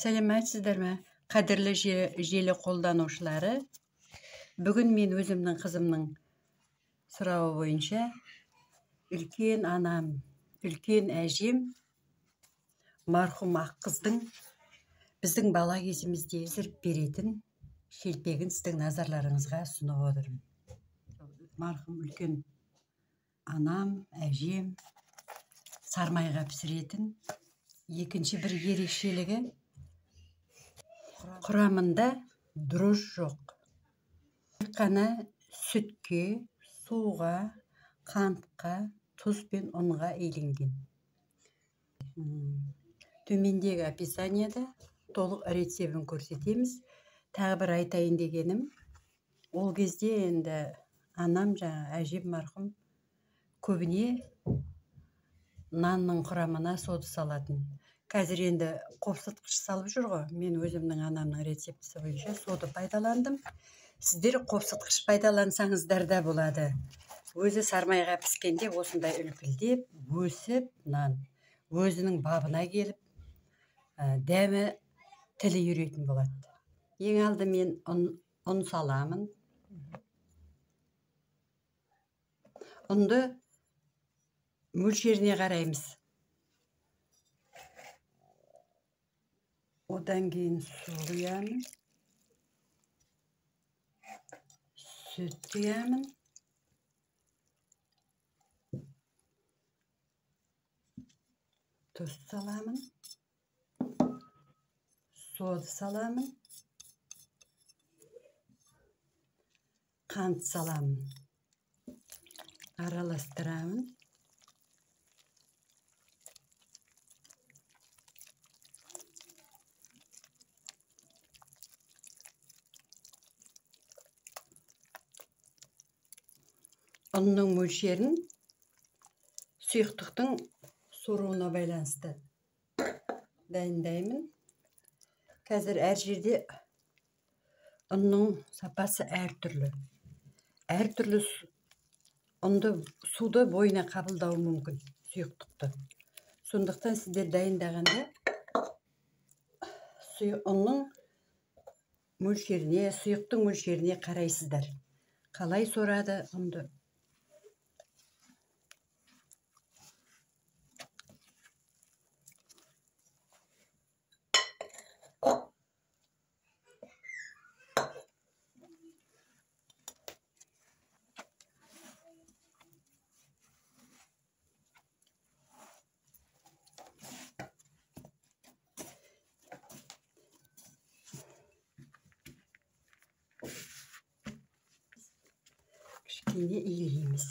Сәлеметсіздер ме, қадірлі желі қолданушылары. Бүгін мен өзімнің қызымның сұрауы бойынша үлкен анам, үлкен әжем марқұм Аққыздың біздің бала кезімізде езіріп беретін шелпегін сіздің назарларыңызға ұсынып отырмын. Марқұм үлкен анам, әжем сармайға пісіретін. Екінші бір ерекшелігі, құрамында дрожж жоқ. Қана сүтке, суға, қантқа, тұз бен ұнға иленген. Төмендегі описанияда толық рецебін көрсетеміз. Тағы бір айтайын дегенім, ол кезде енді анам, әжем марқұм көбіне нанның құрамына сода салатын. Қазір енді қопсытқыш салып жүр ғой. Мен өзімнің анамның рецептісі бойынша сода пайдаландым. Сіздер қопсытқыш пайдалансаңыздар да болады. Өзі сармайға піскенде осындай үлпілдеп, өсіп, нан өзінің бабына келіп, дәмі тілі үйретін болады. Ең алды мен ұн саламын. Ұнды мөлшеріне қараймыз. Одан кейін су құямын, сүт құямын, тұз саламын, сода саламын, қант саламын, араластырамын. Ұнның мөлшерін сұйықтықтың соруына байланысты дайындаймын. Қазір әр жерде ұнның сапасы әртүрлі. Әртүрлі ұнды суды бойына қабылдауы мүмкін, сұйықтықты. Сондықтан сіздер дайындағанда ұнның мөлшеріне, сұйықтың мөлшеріне қарайсыздар. Қалай сорады ұнды? Кішкене иілейміз.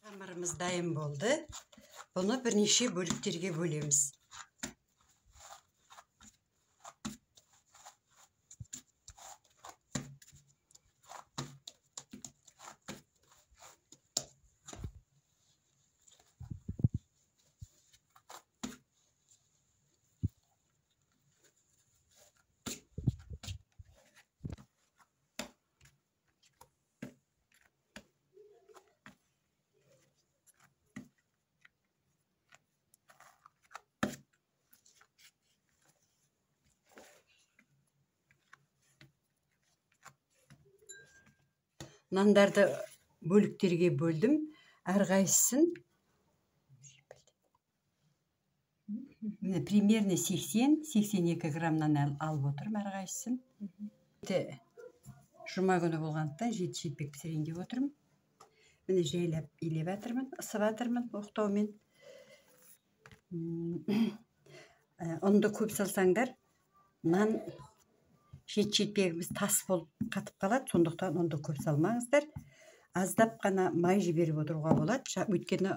Қамырымыз дайын болды. Бұны бірнеше бөліктерге бөлеміз. Нандарды бөліктерге бөлдім. Әрқайсысын примерно 80-82 граммнан алып отырмын әрқайсысын. Жұма күні болғандықтан 7 шелпек пісірейін деп отырмын. Міне жайлап илеп жатырмын, ысып жатырмын оқтаумен. Ұнды көп салсаңдар, нан 7 шелпегіміз тас болып қатып қалады, сондықтан ұнды көп салмаңыздар. Аздап қана май жіберіп отыруға болады, өйткені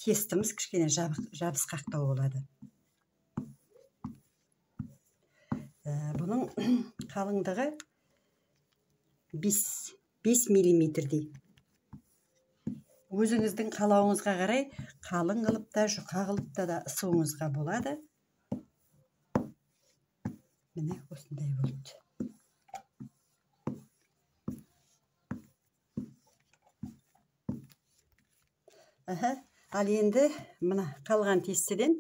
тестіміз кішкене жабысқақтау болады. Бұның қалыңдығы 5 миллиметрдей. Өзіңіздің қалауыңызға қарай қалың қылып та, жұқа қылып та ысуыңызға болады. Міне осындай болды. Ал енді мына қалған тестіден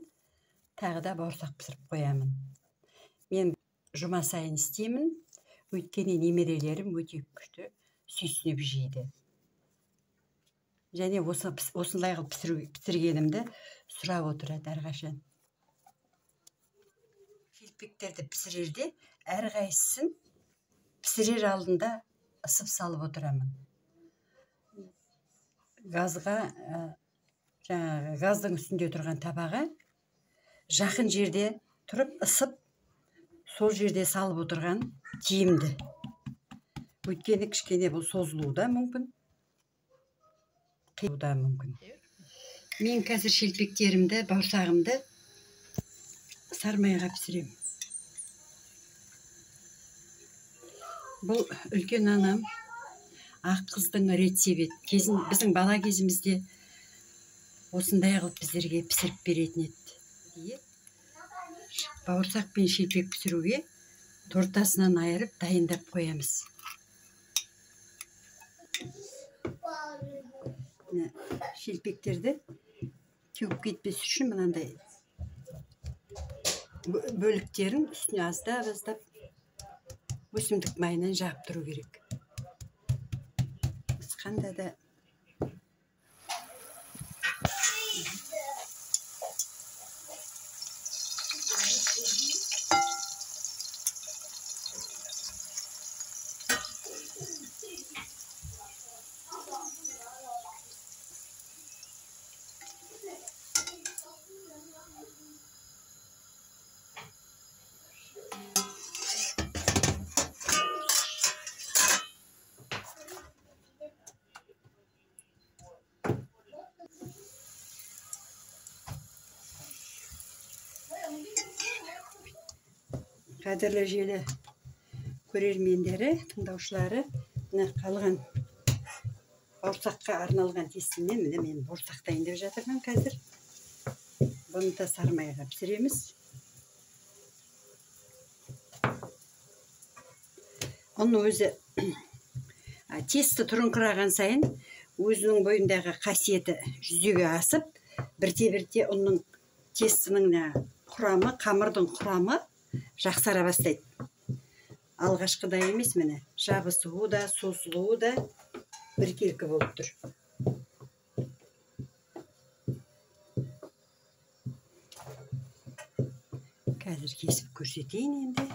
тағы да бауырсақ пісіріп қоямын. Мен жұма сайын істеймін, өйткені немерелерім өте күшті сүйсініп жейді. Және осындай қылып пісіргенімді сұрап отырады әрқашан. Шелпектерді пісірерде әрқайсысын пісірер алдында ысып салып отырамын. Газдың үстінде тұрған табаға жақын жерде тұрып ысып, сол жерде салып отырған тиімді. Өйткені кішкене бұл созылуы да мүмкін. Мен қазір шелпектерімді, бауырсағымды сармайға пісірем. Бұл үлкен анам ақ қыздың рецепті. Біздің бала кезімізде осындай қылып біздерге пісіріп беретін еді. Бауырсақ пен шелпек пісіруге тортасынан айырып дайындап қоямыз. Шелпектерді кеуіп кетпес үшін мынандай бөліктерін үстіне аздап өсімдік майынан жағып тұру керек. Ысқанда да қадірлі желі көрермендері, тыңдаушылары, қалған бауырсаққа арналған тестімнен мен бауырсақ дайындап жатырмын қазір. Бұны да сармайға пісіреміз. Оның өзі тесті тұрыңқыраған сайын өзінің бойындағы қасиеті жүзеге асып, бірте-бірте оның тестінің құрамы, қамырдың құрамы жақсара бастайды. Алғашқыда емес, міне, жабысуы да, созылуы да біркелкі болып тұр. Қазір кесіп көрсетейін енді.